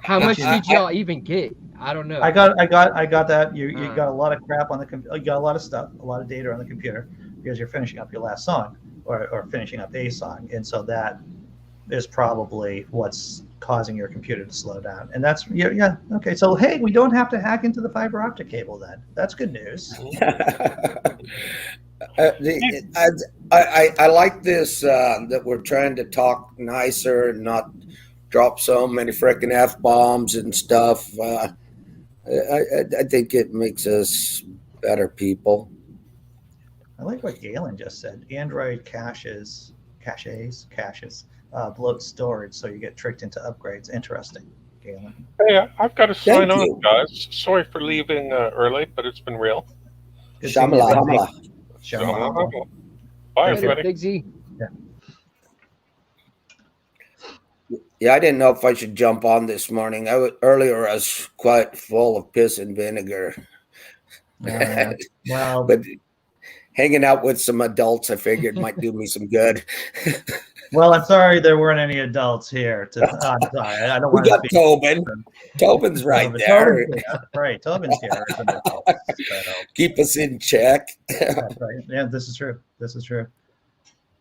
How much did y'all even get? I don't know. I got that. You got a lot of crap on the computer. You got a lot of stuff, a lot of data on the computer because you're finishing up your last song or finishing up a song, and so that is probably what's causing your computer to slow down. And that's okay. So hey, we don't have to hack into the fiber optic cable then. That's good news. I like this that we're trying to talk nicer and not drop so many freaking F-bombs and stuff. I think it makes us better people. I like what Galen just said. Android caches bloat storage, so you get tricked into upgrades. Interesting, Galen. Hey, I've got to sign on, guys. Sorry for leaving early, but it's been real. Shamala. Bye, everybody. Big Z. Yeah, I didn't know if I should jump on this morning. Earlier I was quite full of piss and vinegar. Well, but hanging out with some adults, I figured might do me some good. Well, I'm sorry there weren't any adults here. I'm sorry. I don't want we to got Tobin. Tobin's right there. Right, Tobin's here. Keep us in check. Right. Yeah, this is true.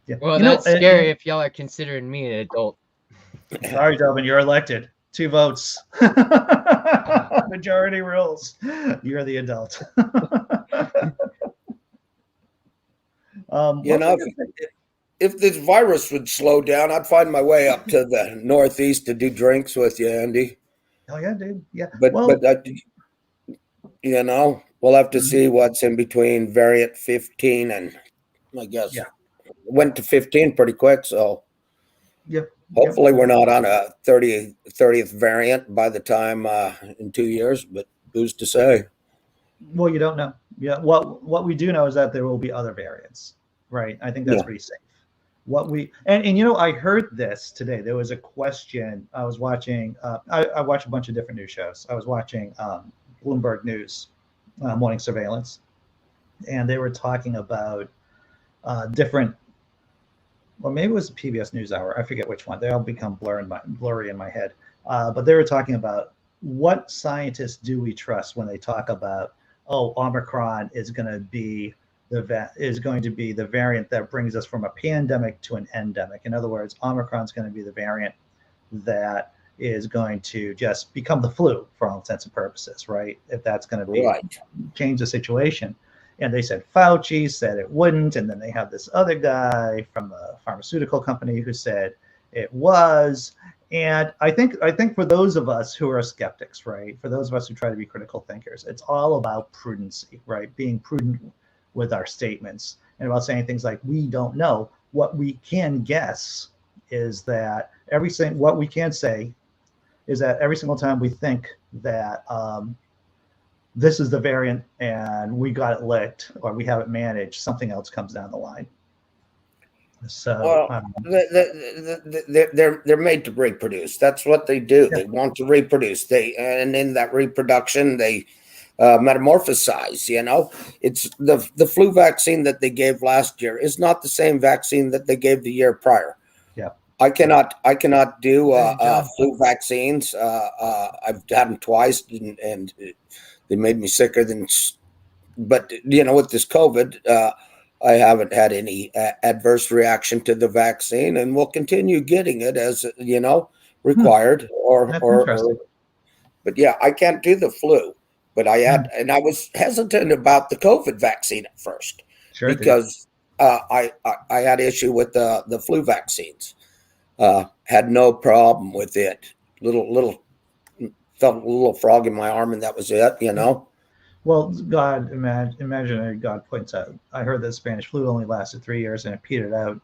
Yeah. Well, that's scary if y'all are considering me an adult. Sorry, Tobin, you're elected. 2 votes. Majority rules. You're the adult. If this virus would slow down, I'd find my way up to the Northeast to do drinks with you, Andy. Oh yeah, dude. Yeah. But we'll have to see what's in between variant 15 and I guess went to 15 pretty quick. So hopefully we're not on a 30th variant by the time in 2 years, but who's to say? Well, you don't know. Yeah. What we do know is that there will be other variants, right? I think that's pretty safe. I heard this today. There was a question. I was watching. I watch a bunch of different news shows. I was watching Bloomberg News, Morning Surveillance, and they were talking about different. Well, maybe it was the PBS NewsHour. I forget which one. They all become blurry in my head. But they were talking about what scientists do we trust when they talk about, Omicron is going to be the variant that brings us from a pandemic to an endemic. In other words, Omicron is going to be the variant that is going to just become the flu for all intents and purposes, right? If that's going to change the situation. And they said Fauci said it wouldn't, and then they have this other guy from a pharmaceutical company who said it was. And I think for those of us who are skeptics, right, for those of us who try to be critical thinkers, it's all about prudency, right? Being prudent with our statements and about saying things like we don't know. What we can guess is that what we can say is that every single time we think that this is the variant and we got it licked or we have it managed, something else comes down the line. So Well, they're made to reproduce. That's what they do. yeah, They want to reproduce. And in that reproduction, they metamorphosize. It's the flu vaccine that they gave last year is not the same vaccine that they gave the year prior. yeah. I cannot do Hey, John. flu vaccines. I've had them twice, and they made me sicker than. But with this COVID, I haven't had any adverse reaction to the vaccine, and will continue getting it as required. That's interesting. But yeah, I can't do the flu. But and I was hesitant about the COVID vaccine at first Sure, dude. because I had issue with the flu vaccines. Had no problem with it. Little felt a little frog in my arm, and that was it. Well, God, imaginary God points out. I heard that Spanish flu only lasted 3 years and it petered out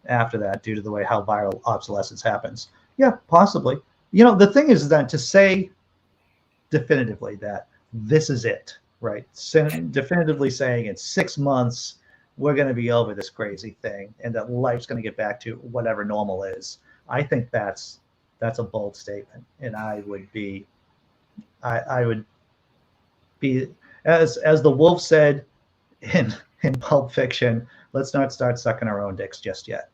after that due to the way how viral obsolescence happens. Yeah, possibly. The thing is that to say definitively that this is it, right? Definitively saying in 6 months we're going to be over this crazy thing and that life's going to get back to whatever normal is. I think that's a bold statement, and I would be as the wolf said in Pulp Fiction, let's not start sucking our own dicks just yet.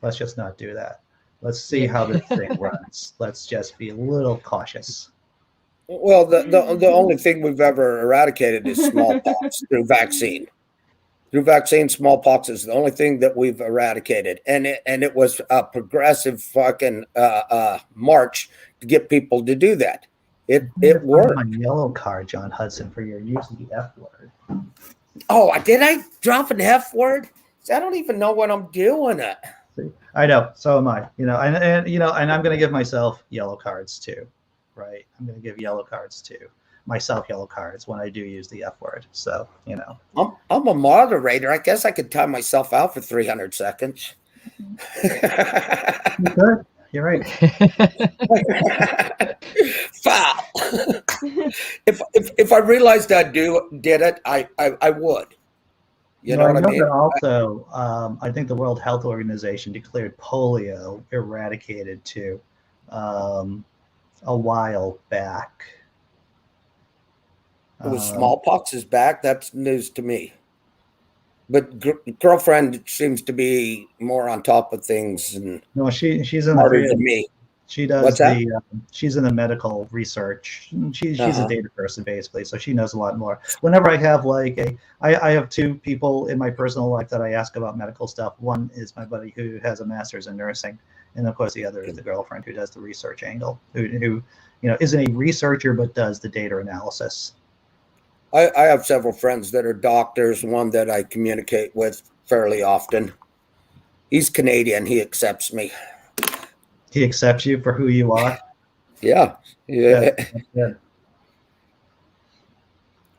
Let's just not do that. Let's see how this thing runs. Let's just be a little cautious. Well, the only thing we've ever eradicated is smallpox through vaccine. Through vaccine, smallpox is the only thing that we've eradicated, and it was a progressive fucking march to get people to do that. It worked. My yellow card, John Hudson, for your use of the F word. Oh, did I drop an F word? I don't even know what I'm doing. I know, so am I. And I'm going to give myself yellow cards too, right? I'm going to give yellow cards too. Myself yellow cards when I do use the F word. So I'm a moderator. I guess I could time myself out for 300 seconds. You could. You're right. Foul. If I realized I did it, I would. You know what I mean? That also, I think the World Health Organization declared polio eradicated too a while back. It was smallpox is back. That's news to me. But girlfriend seems to be more on top of things and no, she's in smarter than me. She does What's that? She's in the medical research. She's a data person basically, so she knows a lot more. Whenever I have I have two people in my personal life that I ask about medical stuff. One is my buddy who has a master's in nursing, and of course the other is the girlfriend who does the research angle, who isn't a researcher but does the data analysis. I have several friends that are doctors. One that I communicate with fairly often. He's Canadian. He accepts me. He accepts you for who you are. Yeah. Yeah.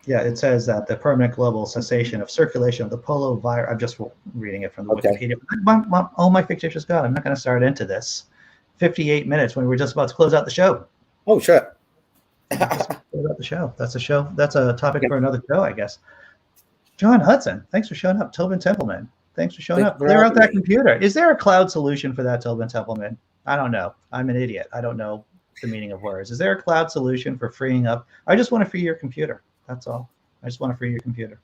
It says that the permanent global cessation of circulation of the polio virus. I'm just reading it from the Wikipedia. Oh my fictitious God! I'm not going to start into this. 58 minutes when we're just about to close out the show. Oh shit. About the show. That's a show. That's a topic for another show, I guess. John Hudson, thanks for showing up. Tobin Templeman, thanks for showing up. Clear out that computer. Is there a cloud solution for that, Tobin Templeman? I don't know. I'm an idiot. I don't know the meaning of words. Is there a cloud solution for freeing up? I just want to free your computer. That's all. I just want to free your computer.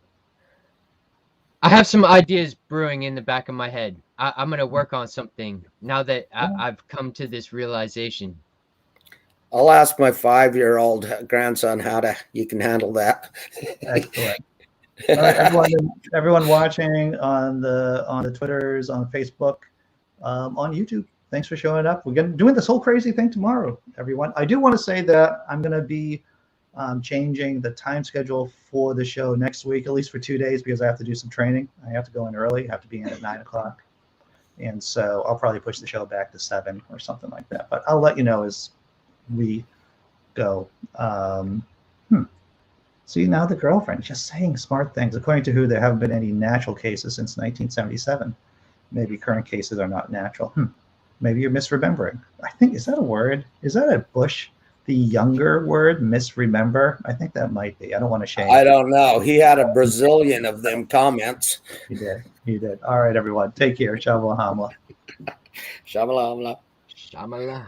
I have some ideas brewing in the back of my head. I'm going to work on something now that I've come to this realization. I'll ask my 5-year-old grandson how you can handle that. Excellent. All right, everyone watching on the Twitters, on Facebook, on YouTube. Thanks for showing up. We're doing this whole crazy thing tomorrow, everyone. I do want to say that I'm going to be changing the time schedule for the show next week, at least for 2 days, because I have to do some training. I have to go in early. I have to be in at 9 o'clock. And so I'll probably push the show back to 7 or something like that. But I'll let you know as we go. See, now the girlfriend just saying smart things. According to who, there haven't been any natural cases since 1977. Maybe current cases are not natural. Maybe you're misremembering. I think, is that a word? Is that a Bush the younger word, misremember. I think that might be. I don't want to shame. I don't know. He had a Brazilian of them comments. He did. He did. All right, everyone. Take care. Shabla hamla. Shabala. Shamala.